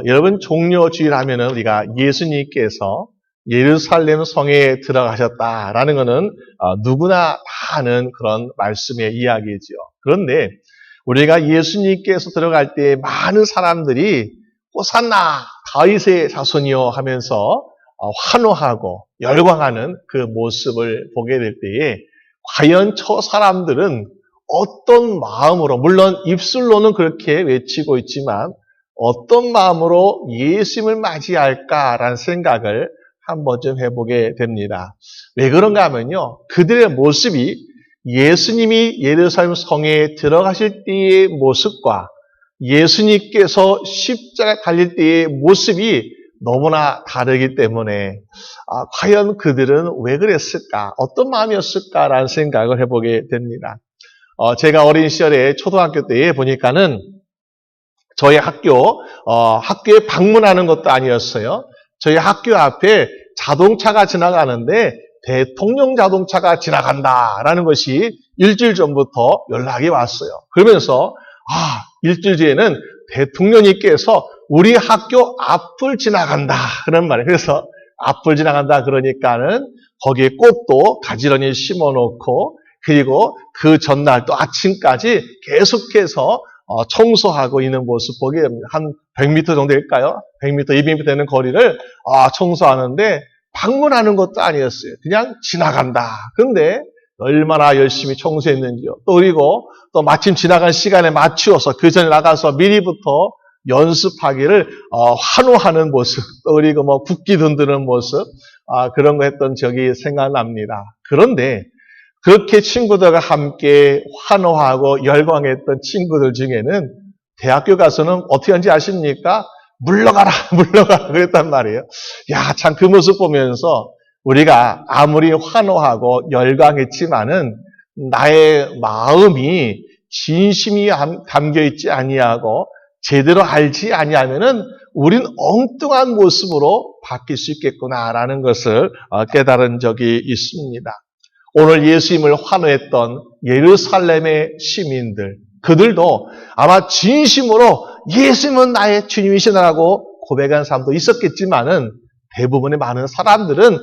여러분 종료주일 하면은 우리가 예수님께서 예루살렘 성에 들어가셨다라는 것은 누구나 다 아는 그런 말씀의 이야기죠. 그런데 우리가 예수님께서 들어갈 때 많은 사람들이 호산나 다윗의 자손이요 하면서 환호하고 열광하는 그 모습을 보게 될 때에 과연 저 사람들은 어떤 마음으로, 물론 입술로는 그렇게 외치고 있지만 어떤 마음으로 예수님을 맞이할까라는 생각을 한번 좀 해보게 됩니다. 왜 그런가 하면요, 그들의 모습이 예수님이 예루살렘 성에 들어가실 때의 모습과 예수님께서 십자가에 달릴 때의 모습이 너무나 다르기 때문에 과연 그들은 왜 그랬을까? 어떤 마음이었을까라는 생각을 해보게 됩니다. 제가 어린 시절에 초등학교 때에 보니까는 저희 학교에 방문하는 것도 아니었어요. 저희 학교 앞에 자동차가 지나가는데 대통령 자동차가 지나간다라는 것이 일주일 전부터 연락이 왔어요. 그러면서 일주일 뒤에는 대통령님께서 우리 학교 앞을 지나간다 그런 말이에요. 그래서 앞을 지나간다 그러니까는 거기에 꽃도 가지런히 심어놓고 그리고 그 전날 또 아침까지 계속해서 청소하고 있는 모습 보게 됩니다. 한 100m 정도 될까요? 100m, 200m 되는 거리를 청소하는데 방문하는 것도 아니었어요. 그냥 지나간다. 그런데 얼마나 열심히 청소했는지요. 또 그리고 또 마침 지나간 시간에 맞추어서 그 전에 나가서 미리부터 연습하기를 환호하는 모습, 또 그리고 뭐 국기 든드는 모습, 그런 거 했던 적이 생각납니다. 그런데 그렇게 친구들과 함께 환호하고 열광했던 친구들 중에는 대학교 가서는 어떻게 하는지 아십니까? 물러가라, 물러가라 그랬단 말이에요. 야, 참 그 모습 보면서 우리가 아무리 환호하고 열광했지만은 나의 마음이 진심이 담겨있지 아니하고 제대로 알지 아니하면은 우린 엉뚱한 모습으로 바뀔 수 있겠구나라는 것을 깨달은 적이 있습니다. 오늘 예수님을 환호했던 예루살렘의 시민들, 그들도 아마 진심으로 예수님은 나의 주님이시라고 고백한 사람도 있었겠지만은 대부분의 많은 사람들은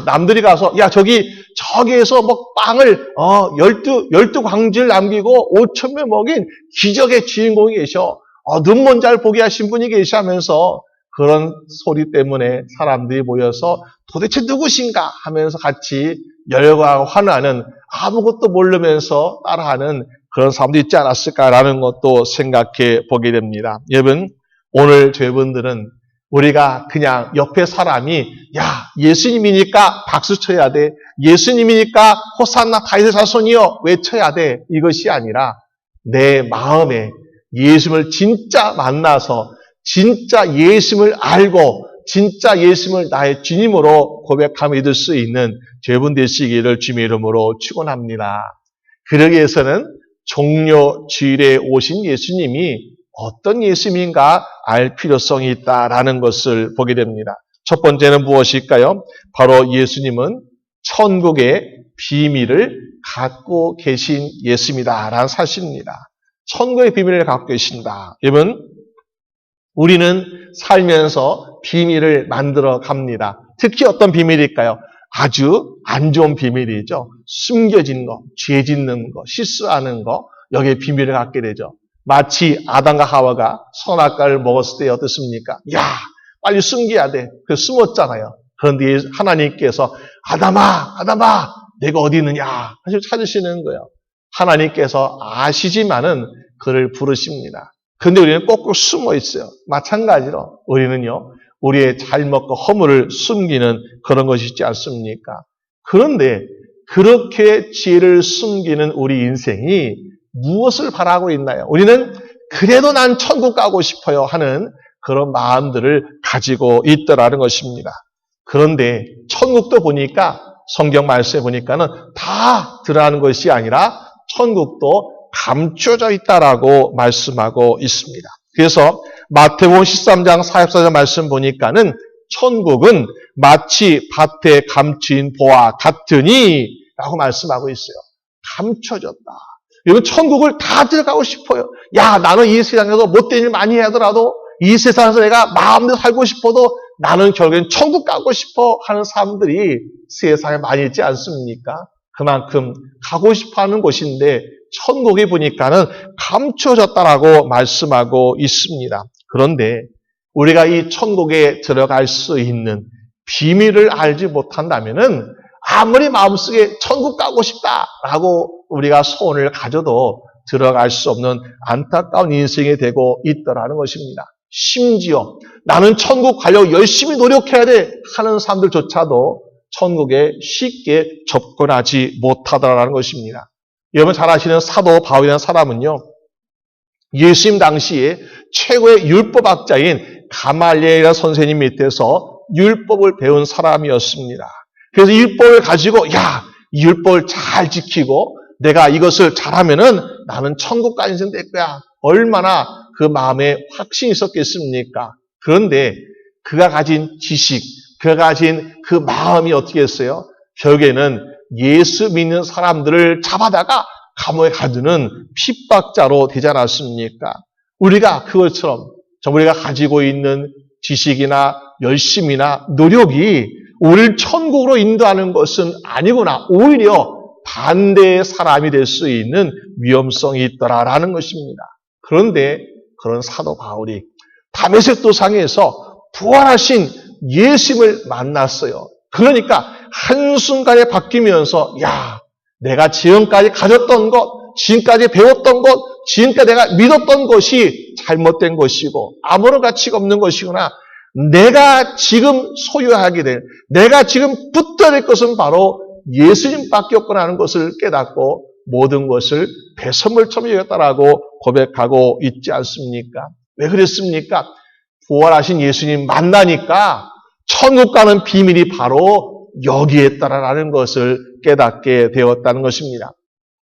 남들이 가서 저기에서 뭐 빵을 12광주를 남기고 5,000명 먹인 기적의 주인공이 계셔. 눈먼 잘 보게 하신 분이 계시면서 그런 소리 때문에 사람들이 모여서 도대체 누구신가 하면서 같이 열광하고 환호하는, 아무것도 모르면서 따라하는 그런 사람도 있지 않았을까라는 것도 생각해 보게 됩니다. 여러분, 오늘 저희분들은 우리가 그냥 옆에 사람이 예수님이니까 박수 쳐야 돼, 예수님이니까 호산나 다윗의 자손이여 외쳐야 돼, 이것이 아니라 내 마음에 예수님을 진짜 만나서 진짜 예수님을 알고 진짜 예수님을 나의 주님으로 고백하며 믿을 수 있는 저희분 되시기를 주님의 이름으로 축원합니다. 그러기 위해서는 종료 주일에 오신 예수님이 어떤 예수님인가 알 필요성이 있다라는 것을 보게 됩니다. 첫 번째는 무엇일까요? 바로 예수님은 천국의 비밀을 갖고 계신 예수님이다라는 사실입니다. 천국의 비밀을 갖고 계신다. 여러분, 우리는 살면서 비밀을 만들어 갑니다. 특히 어떤 비밀일까요? 아주 안 좋은 비밀이죠. 숨겨진 거, 죄 짓는 거, 실수하는 거, 여기에 비밀을 갖게 되죠. 마치 아담과 하와가 선악과를 먹었을 때 어떻습니까? 빨리 숨겨야 돼. 그래서 숨었잖아요. 그런데 하나님께서 아담아, 내가 어디 있느냐 하시고 찾으시는 거예요. 하나님께서 아시지만은 그를 부르십니다. 그런데 우리는 꼭꼭 숨어 있어요. 마찬가지로 우리는요, 우리의 잘못과 허물을 숨기는 그런 것이 있지 않습니까? 그런데 그렇게 죄를 숨기는 우리 인생이 무엇을 바라고 있나요? 우리는 그래도 난 천국 가고 싶어요 하는 그런 마음들을 가지고 있더라는 것입니다. 그런데 천국도 보니까 성경 말씀에 보니까는 다 드러나는 것이 아니라 천국도 감춰져 있다라고 말씀하고 있습니다. 그래서 마태복음 13장 44절 말씀 보니까는 천국은 마치 밭에 감추인 보와 같으니 라고 말씀하고 있어요. 감춰졌다. 여러분, 천국을 다 들어가고 싶어요. 나는 이 세상에서 못된 일 많이 하더라도 이 세상에서 내가 마음대로 살고 싶어도 나는 결국엔 천국 가고 싶어 하는 사람들이 세상에 많이 있지 않습니까? 그만큼 가고 싶어 하는 곳인데 천국에 보니까는 감춰졌다라고 말씀하고 있습니다. 그런데 우리가 이 천국에 들어갈 수 있는 비밀을 알지 못한다면은 아무리 마음속에 천국 가고 싶다라고 우리가 소원을 가져도 들어갈 수 없는 안타까운 인생이 되고 있더라는 것입니다. 심지어 나는 천국 가려고 열심히 노력해야 돼 하는 사람들조차도 천국에 쉽게 접근하지 못하더라는 것입니다. 여러분 잘 아시는 사도 바울이라는 사람은요, 예수님 당시에 최고의 율법학자인 가말리엘이라는 선생님 밑에서 율법을 배운 사람이었습니다. 그래서 율법을 가지고 이 율법을 잘 지키고 내가 이것을 잘하면은 나는 천국 가는 인생 될 거야. 얼마나 그 마음에 확신이 있었겠습니까? 그런데 그가 가진 지식, 그가 가진 그 마음이 어떻게 했어요? 결국에는 예수 믿는 사람들을 잡아다가 감옥에 가두는 핍박자로 되지 않았습니까? 우리가 그것처럼 우리가 가지고 있는 지식이나 열심이나 노력이 우리를 천국으로 인도하는 것은 아니구나. 오히려 반대의 사람이 될 수 있는 위험성이 있더라라는 것입니다. 그런데 그런 사도 바울이 다메섹 도상에서 부활하신 예수님을 만났어요. 그러니까 한순간에 바뀌면서 내가 지금까지 가졌던 것, 지금까지 배웠던 것, 지금까지 내가 믿었던 것이 잘못된 것이고 아무런 가치가 없는 것이구나. 내가 지금 소유하게 될, 내가 지금 붙어야 될 것은 바로 예수님밖에 없구나 하는 것을 깨닫고 모든 것을 배설물처럼 여겼다라고 고백하고 있지 않습니까? 왜 그랬습니까? 부활하신 예수님 만나니까 천국 가는 비밀이 바로 여기에 있다라는 것을 깨닫게 되었다는 것입니다.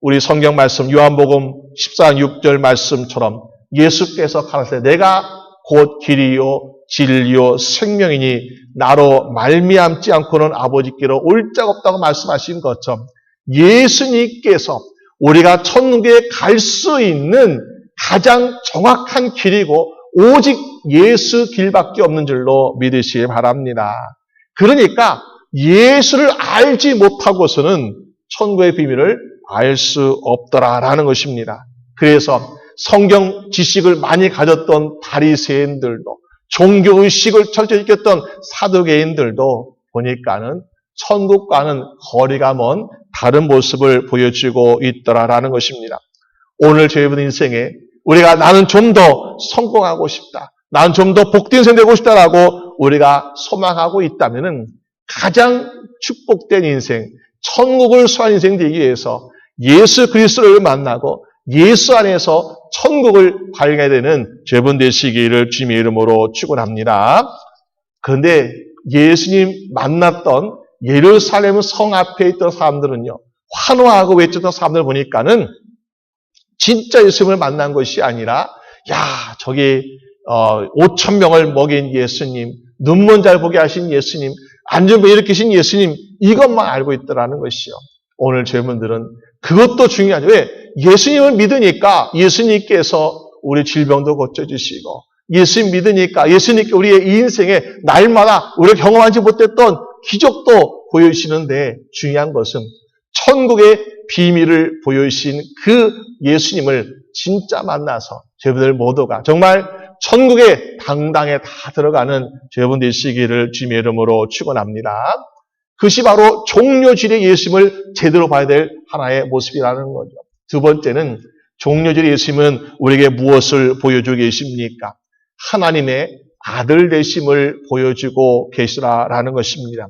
우리 성경 말씀 요한복음 14장 6절 말씀처럼 예수께서 가라사대 내가 곧 길이요 진리요 생명이니 나로 말미암지 않고는 아버지께로 올 자가 없다고 말씀하신 것처럼 예수님께서 우리가 천국에 갈 수 있는 가장 정확한 길이고 오직 예수 길밖에 없는 줄로 믿으시기 바랍니다. 그러니까 예수를 알지 못하고서는 천국의 비밀을 알 수 없더라라는 것입니다. 그래서 성경 지식을 많이 가졌던 바리새인들도 종교의식을 철저히 지켰던 사두개인들도 보니까는 천국과는 거리가 먼 다른 모습을 보여주고 있더라라는 것입니다. 오늘 저희분 인생에 우리가 나는 좀 더 성공하고 싶다. 나는 좀 더 복된 인생 되고 싶다라고 우리가 소망하고 있다면은 가장 축복된 인생, 천국을 소환 인생 되기 위해서 예수 그리스도를 만나고 예수 안에서 천국을 발견해야 되는 저분 되시기를 주님의 이름으로 축원합니다. 그런데 예수님 만났던 예루살렘 성 앞에 있던 사람들은요, 환호하고 외쳤던 사람들 보니까는 진짜 예수님을 만난 것이 아니라 저기 5,000명을 먹인 예수님, 눈먼 잘 보게 하신 예수님, 안전병 일으키신 예수님, 이것만 알고 있더라는 것이요. 오늘 저분들은 그것도 중요하죠. 왜? 예수님을 믿으니까 예수님께서 우리 질병도 고쳐주시고 예수님 믿으니까 예수님께 우리의 이 인생에 날마다 우리가 경험하지 못했던 기적도 보여주시는데 중요한 것은 천국의 비밀을 보여주신 그 예수님을 진짜 만나서 저희들 모두가 정말 천국의 당당에 다 들어가는 저희분 되시기를 주님의 이름으로 축원합니다. 그것이 바로 종료질의 예수님을 제대로 봐야 될 하나의 모습이라는 거죠. 두 번째는 종료질의 예수님은 우리에게 무엇을 보여주고 계십니까? 하나님의 아들 되심을 보여주고 계시라라는 것입니다.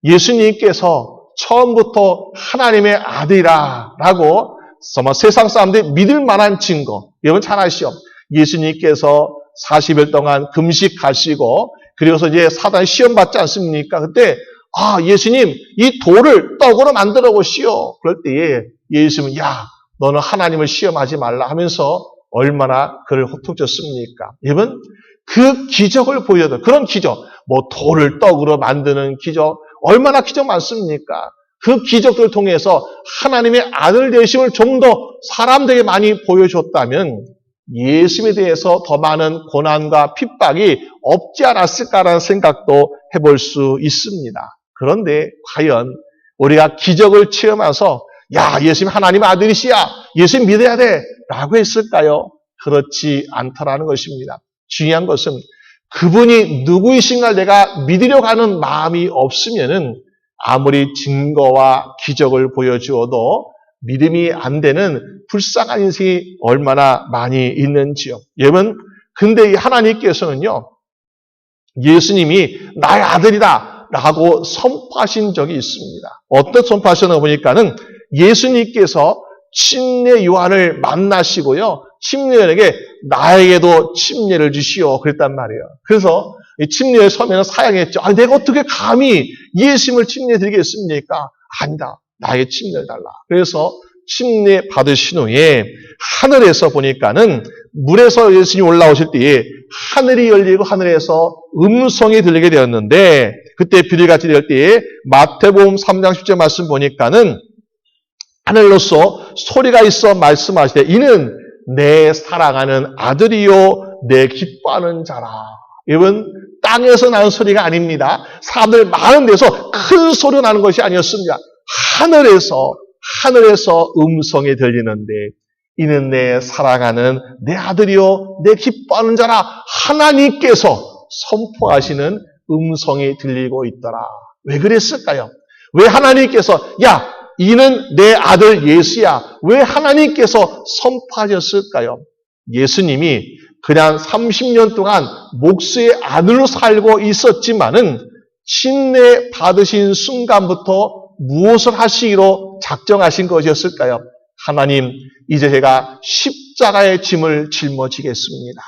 예수님께서 처음부터 하나님의 아들이라고 세상 사람들이 믿을 만한 증거, 여러분 잘 아시죠? 예수님께서 40일 동안 금식하시고 그리고서 이제 사단이 시험 받지 않습니까? 그때 예수님 이 돌을 떡으로 만들어 보시오. 그럴 때에 예수님은 너는 하나님을 시험하지 말라 하면서 얼마나 그를 호통쳤습니까? 여러분 그 기적을 보여도 그런 기적, 돌을 떡으로 만드는 기적, 얼마나 기적 많습니까? 그 기적들을 통해서 하나님의 아들 되심을 좀 더 사람들에게 많이 보여줬다면 예수님에 대해서 더 많은 고난과 핍박이 없지 않았을까라는 생각도 해볼 수 있습니다. 그런데 과연 우리가 기적을 체험해서 야, 예수님 하나님 아들이시야, 예수님 믿어야 돼 라고 했을까요? 그렇지 않더라는 것입니다. 중요한 것은 그분이 누구이신가 내가 믿으려고 하는 마음이 없으면은 아무리 증거와 기적을 보여주어도 믿음이 안 되는 불쌍한 인생이 얼마나 많이 있는지요. 여러분, 근데 이 하나님께서는요, 예수님이 나의 아들이다 라고 선포하신 적이 있습니다. 어떤 선포하셨나 보니까는 예수님께서 침례 요한을 만나시고요, 침례 요한에게 나에게도 침례를 주시오 그랬단 말이에요. 그래서 이 침례에 서면 사양했죠. 아니, 내가 어떻게 감히 예수님을 침례 드리겠습니까? 아니다. 나에게 침례를 달라. 그래서 침례 받으신 후에 하늘에서 보니까는 물에서 예수님이 올라오실 때에 하늘이 열리고 하늘에서 음성이 들리게 되었는데, 그때 비둘기같이 될 때에 마태복음 3장 10절 말씀 보니까는 하늘로서 소리가 있어 말씀하시되 이는 내 사랑하는 아들이요 내 기뻐하는 자라. 여러분, 땅에서 나는 소리가 아닙니다. 사람들 많은 데서 큰 소리가 나는 것이 아니었습니다. 하늘에서 음성이 들리는데 이는 내 사랑하는 내 아들이요 내 기뻐하는 자라. 하나님께서 선포하시는 음성이 들리고 있더라. 왜 그랬을까요? 왜 하나님께서 야, 이는 내 아들 예수야, 왜 하나님께서 선포하셨을까요? 예수님이 그냥 30년 동안 목수의 아들로 살고 있었지만은 침례 받으신 순간부터 무엇을 하시기로 작정하신 것이었을까요? 하나님, 이제 제가 십자가의 짐을 짊어지겠습니다.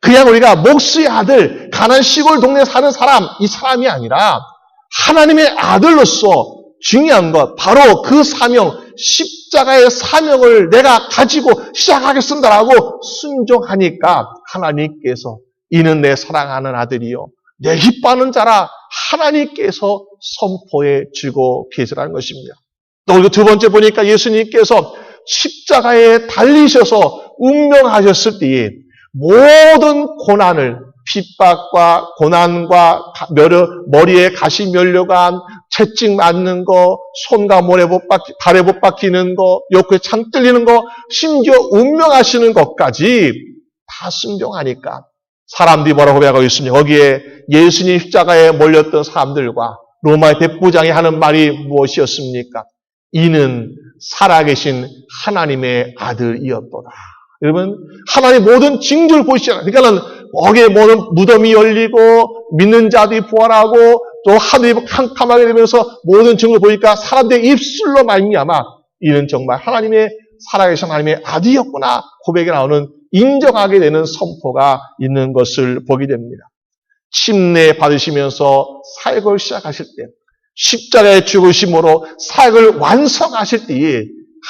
그냥 우리가 목수의 아들, 가난 시골 동네에 사는 사람, 이 사람이 아니라 하나님의 아들로서 중요한 것, 바로 그 사명, 십자가의 사명을 내가 가지고 시작하겠습니다라고 순종하니까 하나님께서 이는 내 사랑하는 아들이요 내 기뻐하는 자라 하나님께서 선포해 주고 계시라는 것입니다. 또 두 번째 보니까 예수님께서 십자가에 달리셔서 운명하셨을 때에 모든 고난을, 핍박과 고난과 머리에 가시 면류관, 채찍 맞는 거, 손과 발에 못 박히는 거, 옆구리에 창 뚫리는 거, 심지어 운명하시는 것까지 다 순종하니까 사람들이 뭐라고 고백하고 있습니까? 거기에 예수님 십자가에 몰렸던 사람들과 로마의 백부장이 하는 말이 무엇이었습니까? 이는 살아계신 하나님의 아들이었도다. 여러분, 하나님 모든 징조를 보시잖아요. 그러니까는 거기에 모든 무덤이 열리고 믿는 자들이 부활하고 또 하늘이 캄캄하게 되면서 모든 증거를 보니까 사람들의 입술로 말미암아 이는 정말 하나님의 살아계신 하나님의 아들이었구나 고백이 나오는, 인정하게 되는 선포가 있는 것을 보게 됩니다. 침례 받으시면서 사역을 시작하실 때, 십자가의 죽으심으로 사역을 완성하실 때에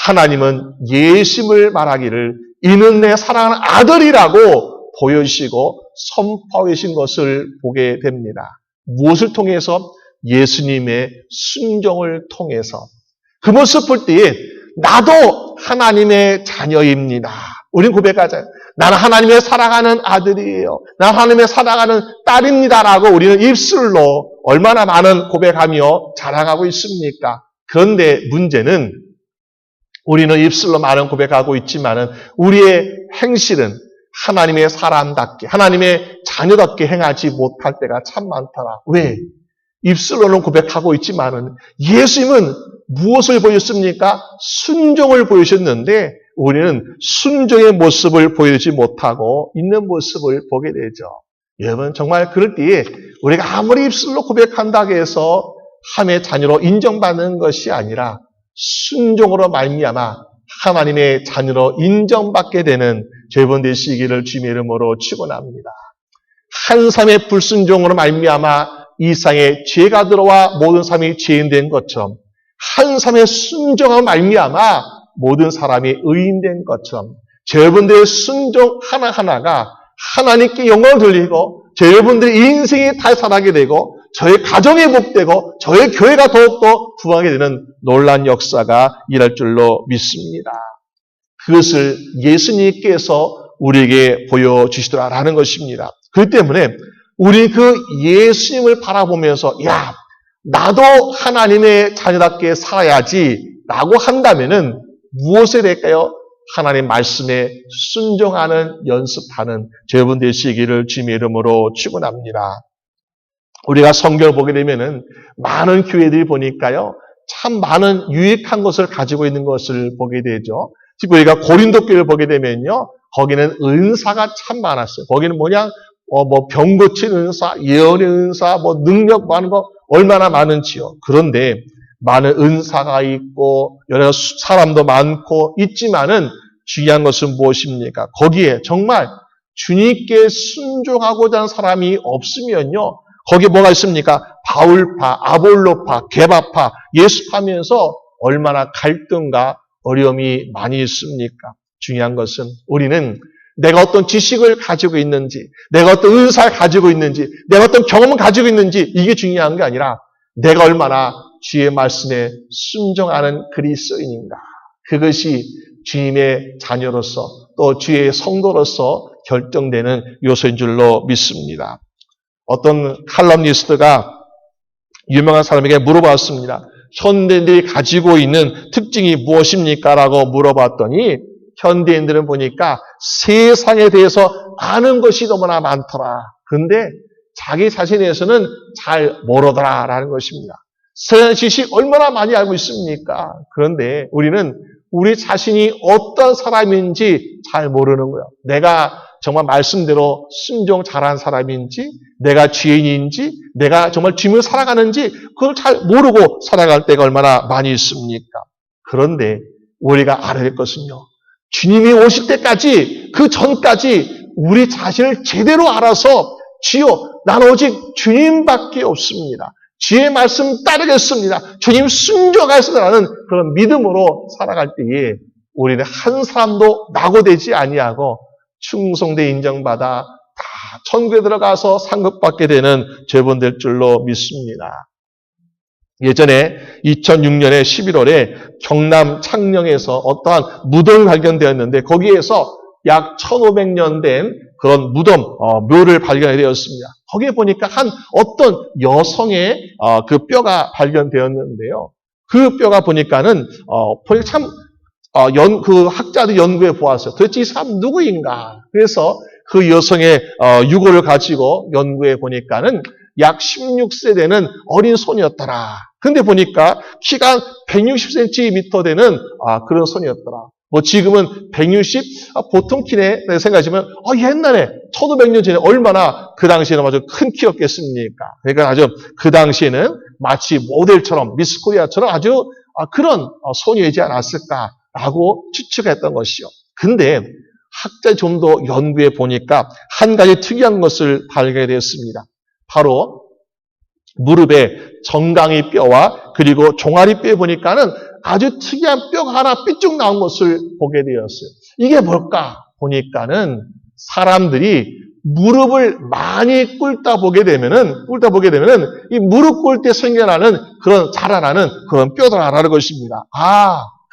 하나님은 예수님을 말하기를 이는 내 사랑하는 아들이라고 보여주시고 선포하고 계신 것을 보게 됩니다. 무엇을 통해서? 예수님의 순종을 통해서. 그 모습 볼 때에 나도 하나님의 자녀입니다. 우린 고백하잖아요. 나는 하나님의 사랑하는 아들이에요. 나는 하나님의 사랑하는 딸입니다라고 우리는 입술로 얼마나 많은 고백하며 자랑하고 있습니까? 그런데 문제는 우리는 입술로 많은 고백하고 있지만은 우리의 행실은 하나님의 사람답게, 하나님의 자녀답게 행하지 못할 때가 참 많더라. 왜? 입술로는 고백하고 있지만은 예수님은 무엇을 보였습니까? 순종을 보여주셨는데 우리는 순종의 모습을 보여주지 못하고 있는 모습을 보게 되죠. 여러분, 정말 그럴 때에 우리가 아무리 입술로 고백한다고 해서 하나님의 자녀로 인정받는 것이 아니라 순종으로 말미암아 하나님의 자녀로 인정받게 되는 여러분 되시기를 주님의 이름으로 축원합니다. 한 사람의 불순종으로 말미암아 이 세상에 죄가 들어와 모든 사람이 죄인된 것처럼 한 사람의 순종으로 말미암아 모든 사람이 의인된 것처럼 여러분들의 순종 하나하나가 하나님께 영광을 돌리고 여러분들의 인생이 달살하게 되고 저의 가정이 복되고 저의 교회가 더욱더 부흥하게 되는 놀라운 역사가 일어날 줄로 믿습니다. 그것을 예수님께서 우리에게 보여주시더라라는 것입니다. 그렇기 때문에 우리 그 예수님을 바라보면서 야, 나도 하나님의 자녀답게 살아야지 라고 한다면은 무엇에 될까요? 하나님 말씀에 순종하는 연습하는 여러분 되시기를 주님의 이름으로 축원합니다. 우리가 성경을 보게 되면은 많은 교회들이 보니까요, 참 많은 유익한 것을 가지고 있는 것을 보게 되죠. 특히 우리가 고린도 교회를 보게 되면요, 거기는 은사가 참 많았어요. 거기는 병 고치는 은사, 예언의 은사, 능력 많은 거 얼마나 많은지요. 그런데 많은 은사가 있고 여러 사람도 많고 있지만은 중요한 것은 무엇입니까? 거기에 정말 주님께 순종하고자 하는 사람이 없으면요, 거기에 뭐가 있습니까? 바울파, 아볼로파, 게바파, 예수파면서 얼마나 갈등과 어려움이 많이 있습니까? 중요한 것은 우리는 내가 어떤 지식을 가지고 있는지, 내가 어떤 은사를 가지고 있는지, 내가 어떤 경험을 가지고 있는지 이게 중요한 게 아니라 내가 얼마나 주의 말씀에 순종하는 그리스도인인가. 그것이 주님의 자녀로서 또 주의 성도로서 결정되는 요소인 줄로 믿습니다. 어떤 칼럼니스트가 유명한 사람에게 물어봤습니다. 현대인들이 가지고 있는 특징이 무엇입니까? 라고 물어봤더니 현대인들은 보니까 세상에 대해서 아는 것이 너무나 많더라. 그런데 자기 자신에 대해서는 잘 모르더라라는 것입니다. 세상 지식 얼마나 많이 알고 있습니까? 그런데 우리는 우리 자신이 어떤 사람인지 잘 모르는 거예요. 내가 정말 말씀대로 순종 잘한 사람인지, 내가 죄인인지, 내가 정말 주님을 사랑하는지 그걸 잘 모르고 살아갈 때가 얼마나 많이 있습니까? 그런데 우리가 알아야 될 것은요, 주님이 오실 때까지, 그 전까지 우리 자신을 제대로 알아서 주여, 나는 오직 주님밖에 없습니다. 주의 말씀 따르겠습니다. 주님 순종하겠습니다라는 그런 믿음으로 살아갈 때에 우리는 한 사람도 낙오되지 아니하고 충성되 인정받아 다 천국에 들어가서 상급받게 되는 죄본 될 줄로 믿습니다. 예전에 2006년에 11월에 경남 창녕에서 어떠한 무덤이 발견되었는데 거기에서 약 1500년 된 그런 무덤, 묘를 발견이 되었습니다. 거기에 보니까 어떤 여성의 그 뼈가 발견되었는데요. 그 뼈가 보니까는 참 그 학자들 연구해 보았어요. 도대체 이 사람 누구인가? 그래서 그 여성의 유골을 가지고 연구해 보니까는 약 16세 되는 어린 소녀였더라. 근데 보니까 키가 160cm 되는 그런 소녀였더라. 지금은 160, 보통 키네 생각하시면 옛날에 1500년 전에 얼마나 그 당시에는 아주 큰 키였겠습니까? 그러니까 아주 그 당시에는 마치 모델처럼 미스코리아처럼 아주 그런 소녀이지 않았을까라고 추측했던 것이요. 근데 학자들이 좀 더 연구해 보니까 한 가지 특이한 것을 발견했습니다. 바로 무릎에 정강이 뼈와 그리고 종아리 뼈에 보니까는 아주 특이한 뼈가 하나 삐쭉 나온 것을 보게 되었어요. 이게 뭘까? 보니까는 사람들이 무릎을 많이 꿇다 보게 되면은 이 무릎 꿇을 때 생겨나는 그런 자라나는 그런 뼈다라는 것입니다.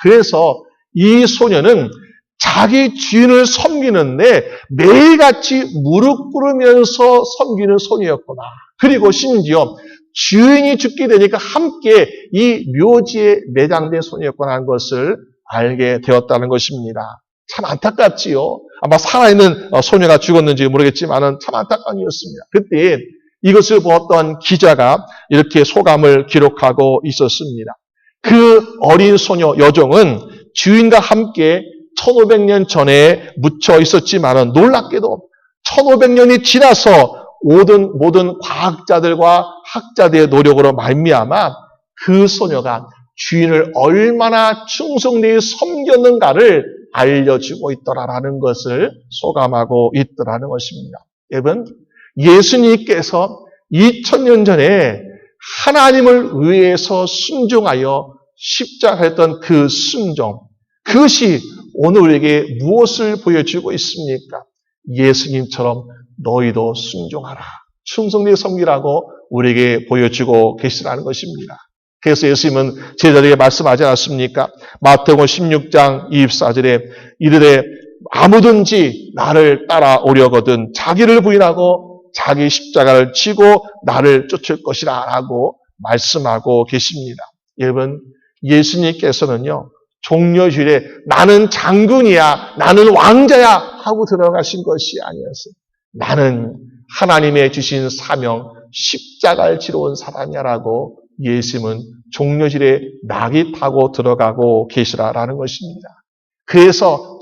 그래서 이 소녀는 자기 주인을 섬기는데 매일같이 무릎 꿇으면서 섬기는 소녀였구나. 그리고 심지어 주인이 죽게 되니까 함께 이 묘지에 내장된 소녀였구나 하는 것을 알게 되었다는 것입니다. 참 안타깝지요. 아마 살아있는 소녀가 죽었는지 모르겠지만 참 안타까운 일이었습니다. 그때 이것을 보았던 기자가 이렇게 소감을 기록하고 있었습니다. 그 어린 소녀 여종은 주인과 함께 1500년 전에 묻혀 있었지만 놀랍게도 1500년이 지나서 모든 과학자들과 학자들의 노력으로 말미암아 그 소녀가 주인을 얼마나 충성되게 섬겼는가를 알려주고 있더라라는 것을 소감하고 있더라는 것입니다. 여러분, 예수님께서 2000년 전에 하나님을 위해서 순종하여 십자가했던 그 순종, 그것이 오늘 우리에게 무엇을 보여주고 있습니까? 예수님처럼 너희도 순종하라. 충성되게 섬기라고 우리에게 보여주고 계시라는 것입니다. 그래서 예수님은 제자들에게 말씀하지 않았습니까? 마태복음 16장 24절에 이르되 아무든지 나를 따라오려거든 자기를 부인하고 자기 십자가를 지고 나를 쫓을 것이라 라고 말씀하고 계십니다. 여러분, 예수님께서는요, 종려주일에 나는 장군이야, 나는 왕자야 하고 들어가신 것이 아니었어요. 나는 하나님의 주신 사명, 십자가를 지러 온 사람이라고 예수님은 종려주일에 낙이 타고 들어가고 계시라라는 것입니다. 그래서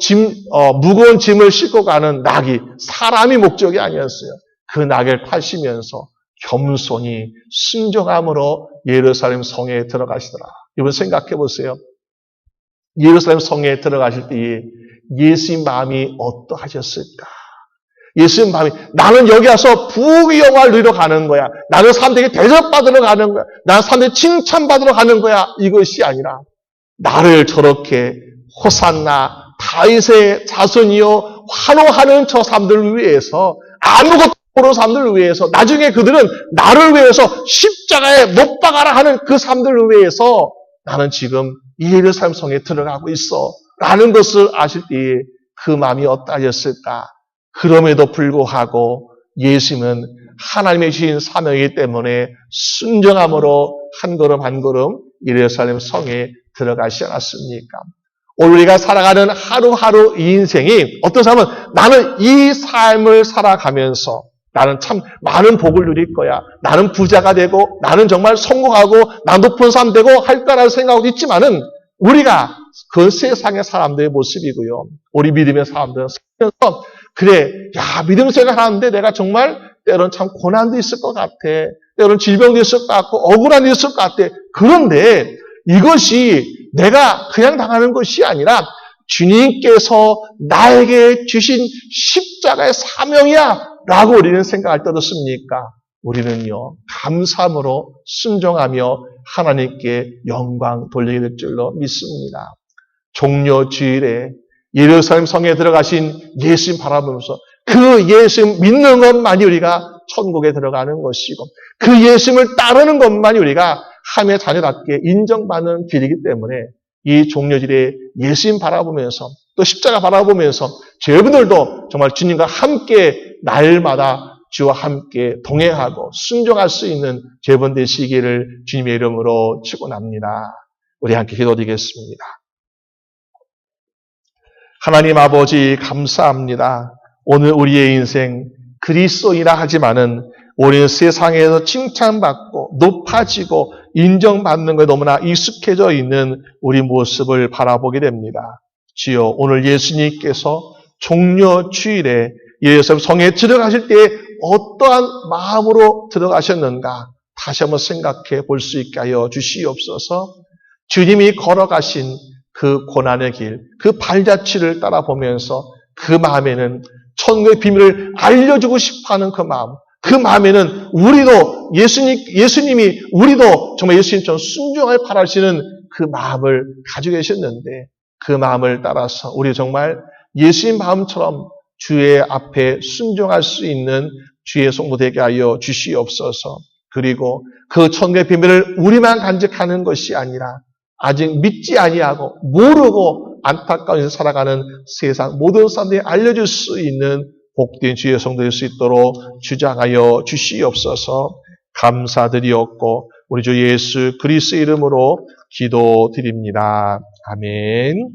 무거운 짐을 싣고 가는 낙이 사람이 목적이 아니었어요. 그 낙을 타시면서 겸손히 순종함으로 예루살렘 성에 들어가시더라. 여러분 생각해 보세요. 예루살렘 성에 들어가실 때에 예수님 마음이 어떠하셨을까? 예수님 마음이 나는 여기 와서 부귀 영화를 누리러 가는 거야. 나는 사람들에게 대접받으러 가는 거야. 나는 사람들에게 칭찬받으러 가는 거야. 이것이 아니라 나를 저렇게 호산나 다윗의 자손이요 환호하는 저 사람들을 위해서 아무것도 모르는 사람들을 위해서 나중에 그들은 나를 위해서 십자가에 못 박아라 하는 그 사람들을 위해서 나는 지금 이 예루살렘 성에 들어가고 있어 라는 것을 아실 때에 그 마음이 어떠하셨을까? 그럼에도 불구하고 예수님은 하나님의 주신 사명이기 때문에 순종함으로 한 걸음 한 걸음 예루살렘 성에 들어가시지 않았습니까? 오늘 우리가 살아가는 하루하루 이 인생이 어떤 사람은 나는 이 삶을 살아가면서 나는 참 많은 복을 누릴 거야. 나는 부자가 되고 나는 정말 성공하고 나 높은 사람 되고 할 거라고 생각하고 있지만은 우리가 그 세상의 사람들의 모습이고요. 우리 믿음의 사람들은 살면서 그래, 야 믿음 생활하는데 내가 정말 때로는 참 고난도 있을 것 같아. 때로는 질병도 있을 것 같고 억울한 일도 있을 것 같아. 그런데 이것이 내가 그냥 당하는 것이 아니라 주님께서 나에게 주신 십자가의 사명이야 라고 우리는 생각할 때 어떻습니까? 우리는요 감사함으로 순종하며 하나님께 영광 돌리게 될 줄로 믿습니다. 종려주일에 예루살렘 성에 들어가신 예수님 바라보면서 그 예수님 믿는 것만이 우리가 천국에 들어가는 것이고 그 예수님을 따르는 것만이 우리가 하나님의 자녀답게 인정받는 길이기 때문에 이 종려주일에 예수님 바라보면서 또 십자가 바라보면서 여러분들도 정말 주님과 함께 날마다 주와 함께 동행하고 순종할 수 있는 여러분 되시기를 주님의 이름으로 축원합니다. 우리 함께 기도드리겠습니다. 하나님 아버지 감사합니다. 오늘 우리의 인생 그리스도인이라 하지만은 우리는 세상에서 칭찬받고 높아지고 인정받는 것에 너무나 익숙해져 있는 우리 모습을 바라보게 됩니다. 주여 오늘 예수님께서 종려주일에 예루살렘 성에 들어가실 때 어떠한 마음으로 들어가셨는가 다시 한번 생각해 볼 수 있게 하여 주시옵소서. 주님이 걸어가신 그 고난의 길, 그 발자취를 따라보면서 그 마음에는 천국의 비밀을 알려주고 싶어하는 그 마음, 그 마음에는 우리도 예수님이 우리도 정말 예수님처럼 순종을 바라시는 그 마음을 가지고 계셨는데 그 마음을 따라서 우리 정말 예수님 마음처럼 주의 앞에 순종할 수 있는 주의 성도 되게 하여 주시옵소서. 그리고 그 천국의 비밀을 우리만 간직하는 것이 아니라 아직 믿지 아니하고 모르고 안타까운 인생 살아가는 세상 모든 사람들이 알려줄 수 있는 복된 주의 성도 될 수 있도록 주장하여 주시옵소서. 감사드리옵고 우리 주 예수 그리스도의 이름으로 기도드립니다. 아멘.